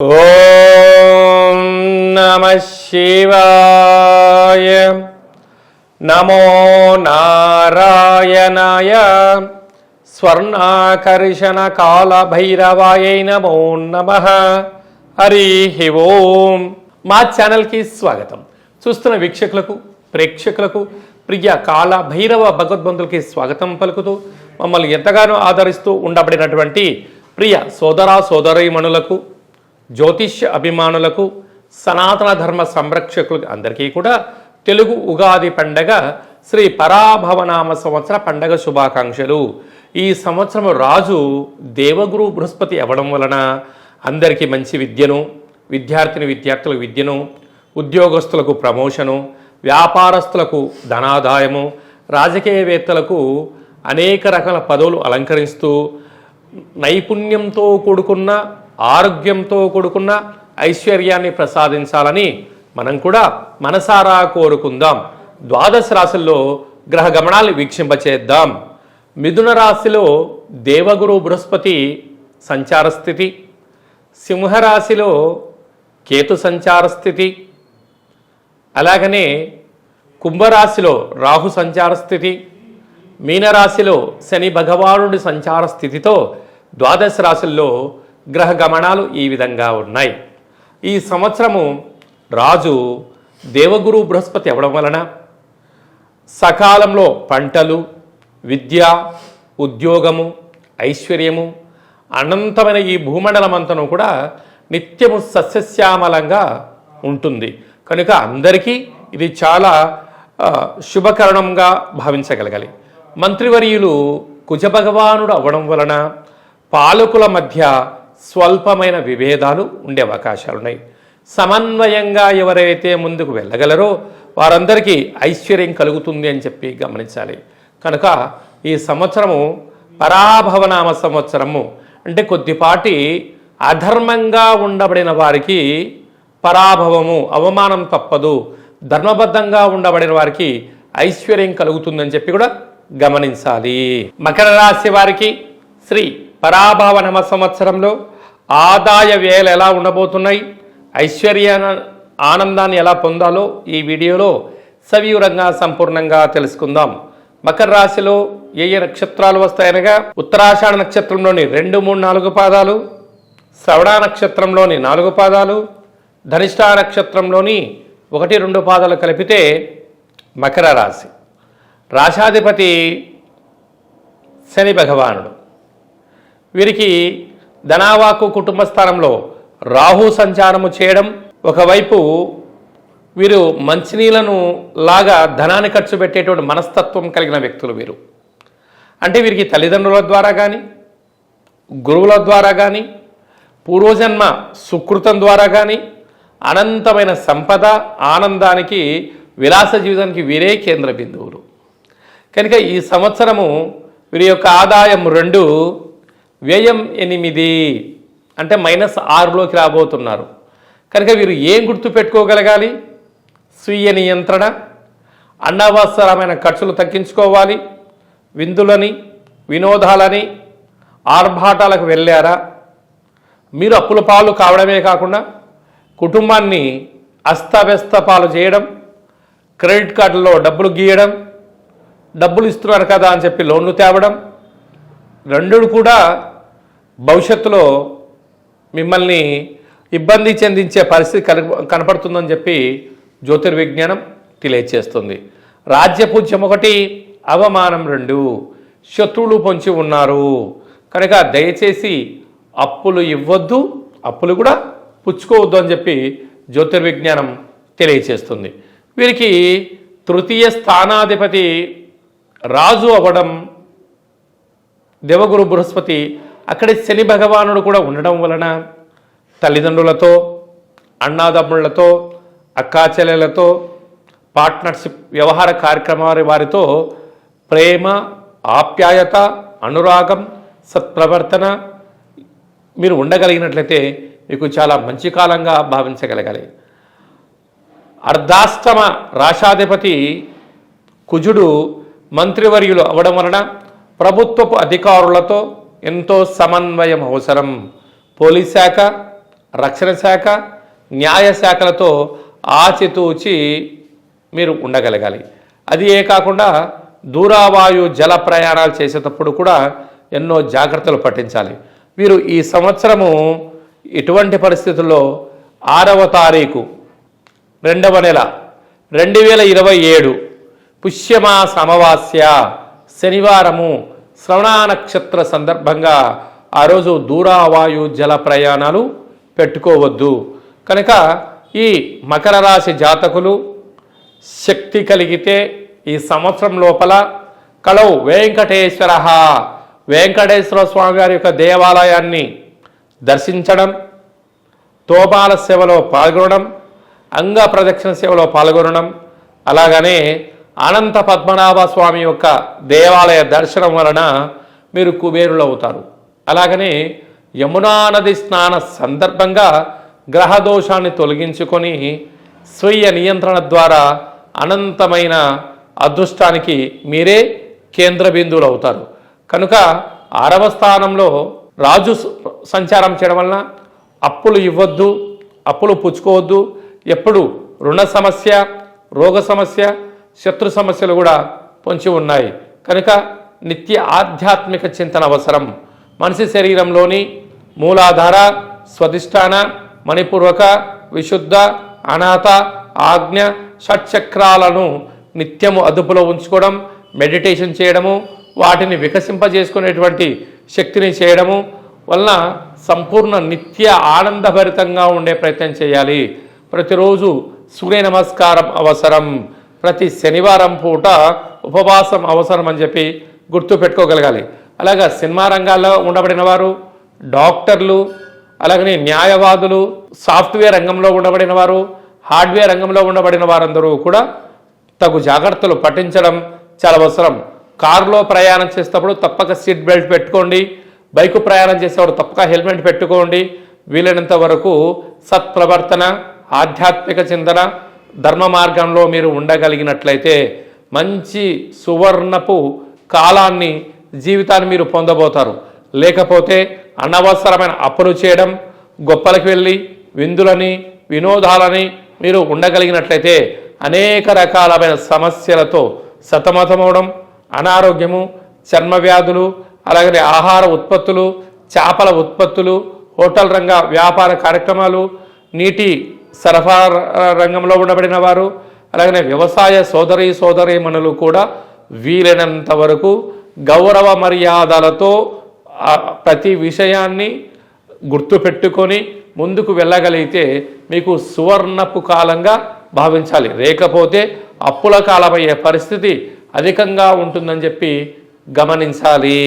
ఓం నమః శివాయ. నమో నారాయణాయ. స్వర్ణాకర్షణ కాల భైరవాయై నమో నమః. హరి ఓం. మా ఛానల్కి స్వాగతం. చూస్తున్న వీక్షకులకు, ప్రేక్షకులకు, ప్రియ కాల భైరవ భగవద్బంధులకి స్వాగతం పలుకుతూ మమ్మల్ని ఎంతగానో ఆదరిస్తూ ఉండబడినటువంటి ప్రియ సోదర సోదరీమణులకు, జ్యోతిష్య అభిమానులకు, సనాతన ధర్మ సంరక్షకులకు అందరికీ కూడా తెలుగు ఉగాది పండగ శ్రీ పరాభవనామ సంవత్సర పండగ శుభాకాంక్షలు. ఈ సంవత్సరం రాజు దేవగురు బృహస్పతి అవ్వడం వలన అందరికీ మంచి విద్యను, విద్యార్థులకు విద్యను, ఉద్యోగస్తులకు ప్రమోషను, వ్యాపారస్తులకు ధనాదాయము, రాజకీయవేత్తలకు అనేక రకాల పదవులు అలంకరిస్తూ నైపుణ్యంతో కూడుకున్న, ఆరోగ్యంతో కూడుకున్న ఐశ్వర్యాన్ని ప్రసాదించాలని మనం కూడా మనసారా కోరుకుందాం. ద్వాదశ రాశుల్లో గ్రహ గమనాలు వీక్షింపచేద్దాం. మిథున రాశిలో దేవగురు బృహస్పతి సంచార స్థితి, సింహరాశిలో కేతు సంచార స్థితి, అలాగనే కుంభరాశిలో రాహు సంచార స్థితి, మీనరాశిలో శని భగవానుడి సంచార స్థితితో ద్వాదశ రాశుల్లో గ్రహ గమనాలు ఈ విధంగా ఉన్నాయి. ఈ సంవత్సరము రాజు దేవగురు బృహస్పతి అవ్వడం వలన సకాలంలో పంటలు, విద్య, ఉద్యోగము, ఐశ్వర్యము, అనంతమైన ఈ భూమండలమంతను కూడా నిత్యము సస్యశ్యామలంగా ఉంటుంది. కనుక అందరికీ ఇది చాలా శుభకరణంగా భావించగలగాలి. మంత్రివర్యులు కుజభగవానుడు అవ్వడం వలన పాలకుల మధ్య స్వల్పమైన విభేదాలు ఉండే అవకాశాలున్నాయి. సమన్వయంగా ఎవరైతే ముందుకు వెళ్ళగలరో వారందరికీ ఐశ్వర్యం కలుగుతుంది అని చెప్పి గమనించాలి. కనుక ఈ సంవత్సరము పరాభవనామ సంవత్సరము అంటే కొద్దిపాటి అధర్మంగా ఉండబడిన వారికి పరాభవము, అవమానం తప్పదు. ధర్మబద్ధంగా ఉండబడిన వారికి ఐశ్వర్యం కలుగుతుందని చెప్పి కూడా గమనించాలి. మకర రాశి వారికి శ్రీ పరాభవనామ సంవత్సరంలో ఆదాయ వ్యయాలు ఎలా ఉండబోతున్నాయి, ఐశ్వర్య ఆనందాన్ని ఎలా పొందాలో ఈ వీడియోలో సవివరంగా సంపూర్ణంగా తెలుసుకుందాం. మకర రాశిలో ఏ ఏ నక్షత్రాలు వస్తాయనగా ఉత్తరాషాఢ నక్షత్రంలోని 2, 3, 4 పాదాలు, శ్రవణ నక్షత్రంలోని 4 పాదాలు, ధనిష్ఠా నక్షత్రంలోని 1, 2 పాదాలు కలిపితే మకర రాశి. రాశాధిపతి శని భగవానుడు. వీరికి ధనావాకు కుటుంబ స్థానంలో రాహు సంచారము చేయడం, ఒకవైపు వీరు మంచినీళ్లను లాగా ధనాన్ని ఖర్చు పెట్టేటువంటి మనస్తత్వం కలిగిన వ్యక్తులు వీరు. అంటే వీరికి తల్లిదండ్రుల ద్వారా కానీ, గురువుల ద్వారా కానీ, పూర్వజన్మ సుకృతం ద్వారా కానీ అనంతమైన సంపద, ఆనందానికి, విలాస జీవితానికి వీరే కేంద్ర బిందువులు. కనుక ఈ సంవత్సరము వీరి యొక్క ఆదాయం 2, వ్యయం 8 అంటే -6లోకి రాబోతున్నారు. కనుక వీరు ఏం గుర్తు పెట్టుకోగలగాలి? స్వీయ నియంత్రణ, అనవసరమైన ఖర్చులు తగ్గించుకోవాలి. విందులని, వినోదాలని, ఆర్భాటాలకు వెళ్ళారా? మీరు అప్పుల పాలు కావడమే కాకుండా కుటుంబాన్ని అస్తవ్యస్త పాలు చేయడం, క్రెడిట్ కార్డులో డబ్బులు గీయడం, డబ్బులు ఇస్తున్నారు కదా అని చెప్పి లోన్లు తేవడం, రెండూ కూడా భవిష్యత్తులో మిమ్మల్ని ఇబ్బంది చెందించే పరిస్థితి కనపడుతుందని చెప్పి జ్యోతిర్విజ్ఞానం తెలియచేస్తుంది. రాజ్యపూజ్యం 1, అవమానం 2, శత్రువులు పొంచి ఉన్నారు. కనుక దయచేసి అప్పులు ఇవ్వద్దు, అప్పులు కూడా పుచ్చుకోవద్దు అని చెప్పి జ్యోతిర్విజ్ఞానం తెలియచేస్తుంది. వీరికి తృతీయ స్థానాధిపతి రాజు అవ్వడం, దేవగురు బృహస్పతి అక్కడే శని భగవానుడు కూడా ఉండడం వలన తల్లిదండ్రులతో, అన్నాదమ్ముళ్లతో, అక్కాచెల్లెలతో, పార్ట్నర్షిప్ వ్యవహార కార్యక్రమాల వారితో ప్రేమ, ఆప్యాయత, అనురాగం, సత్ప్రవర్తన మీరు ఉండగలిగినట్లయితే మీకు చాలా మంచి కాలంగా భావించగలగాలి. అర్ధాష్టమ రాశాధిపతి కుజుడు మంత్రివర్యులు అవడం వలన ప్రభుత్వపు అధికారులతో ఎంతో సమన్వయం అవసరం. పోలీస్ శాఖ, రక్షణ శాఖ, న్యాయశాఖలతో ఆచితూచి మీరు ఉండగలగాలి. అది కాకుండా దూరావాయు జల ప్రయాణాలు చేసేటప్పుడు కూడా ఎన్నో జాగ్రత్తలు పాటించాలి. వీరు ఈ సంవత్సరము ఇటువంటి పరిస్థితుల్లో 6వ తారీఖు 2వ నెల 2027 పుష్యమాస అమావాస్య శనివారము శ్రవణ నక్షత్ర సందర్భంగా ఆ రోజు దూరావాయు జల ప్రయాణాలు పెట్టుకోవద్దు. కనుక ఈ మకర రాశి జాతకులు శక్తి కలిగితే ఈ సంవత్సరం లోపల కలౌ వెంకటేశ్వర స్వామి వారి యొక్క దేవాలయాన్ని దర్శించడం, తోమాల సేవలో పాల్గొనడం, అంగ ప్రదక్షిణ సేవలో పాల్గొనడం, అలాగనే అనంత పద్మనాభ స్వామి యొక్క దేవాలయ దర్శనం వలన మీరు కుబేరులు అవుతారు. అలాగనే యమునా నది స్నాన సందర్భంగా గ్రహ దోషాన్ని తొలగించుకొని స్వీయ నియంత్రణ ద్వారా అనంతమైన అదృష్టానికి మీరే కేంద్ర బిందువులు అవుతారు. కనుక 6వ స్థానంలో రాజు సంచారం చేయడం వలన అప్పులు ఇవ్వద్దు, అప్పులు పుచ్చుకోవద్దు. ఎప్పుడు రుణ సమస్య, రోగ సమస్య, శత్రు సమస్యలు కూడా పొంచి ఉన్నాయి. కనుక నిత్య ఆధ్యాత్మిక చింతన అవసరం. మనిషి శరీరంలోని మూలాధార, స్వధిష్టాన, మణిపూర్వక, విశుద్ధ, అనాథ, ఆజ్ఞ, షట్చక్రాలను నిత్యము అదుపులో ఉంచుకోవడం, మెడిటేషన్ చేయడము, వాటిని వికసింపజేసుకునేటువంటి శక్తిని చేయడము వలన సంపూర్ణ నిత్య ఆనందభరితంగా ఉండే ప్రయత్నం చేయాలి. ప్రతిరోజు సూర్య నమస్కారం అవసరం. ప్రతి శనివారం పూట ఉపవాసం అవసరం అని చెప్పి గుర్తు పెట్టుకోగలగాలి. అలాగా సినిమా రంగాల్లో ఉండబడిన వారు, డాక్టర్లు, అలాగనే న్యాయవాదులు, సాఫ్ట్వేర్ రంగంలో ఉండబడిన వారు, హార్డ్వేర్ రంగంలో ఉండబడిన వారందరూ కూడా తగు జాగ్రత్తలు పఠించడం చాలా అవసరం. కారులో ప్రయాణం చేసేటప్పుడు తప్పక సీట్ బెల్ట్ పెట్టుకోండి. బైకు ప్రయాణం చేసేవారు తప్పక హెల్మెట్ పెట్టుకోండి. వీలైనంత వరకు సత్ప్రవర్తన, ఆధ్యాత్మిక చింతన, ధర్మ మార్గంలో మీరు ఉండగలిగినట్లయితే మంచి సువర్ణపు కాలాన్ని, జీవితాన్ని మీరు పొందబోతారు. లేకపోతే అనవసరమైన అప్పులు చేయడం, గొప్పలకు వెళ్ళి విందులని, వినోదాలని మీరు ఉండగలిగినట్లయితే అనేక రకాలమైన సమస్యలతో సతమతమవడం, అనారోగ్యము, చర్మ వ్యాధులు, అలాగనే ఆహార ఉత్పత్తులు, చేపల ఉత్పత్తులు, హోటల్ రంగ వ్యాపార కార్యక్రమాలు, నీటి సరఫరా రంగంలో ఉండబడిన వారు, అలాగనే వ్యవసాయ సోదరీమణులు కూడా వీలైనంత వరకు గౌరవ మర్యాదలతో ప్రతి విషయాన్ని గుర్తుపెట్టుకొని ముందుకు వెళ్ళగలిగితే మీకు సువర్ణపు కాలంగా భావించాలి. లేకపోతే అప్పుల కాలమయ్యే పరిస్థితి అధికంగా ఉంటుందని చెప్పి గమనించాలి.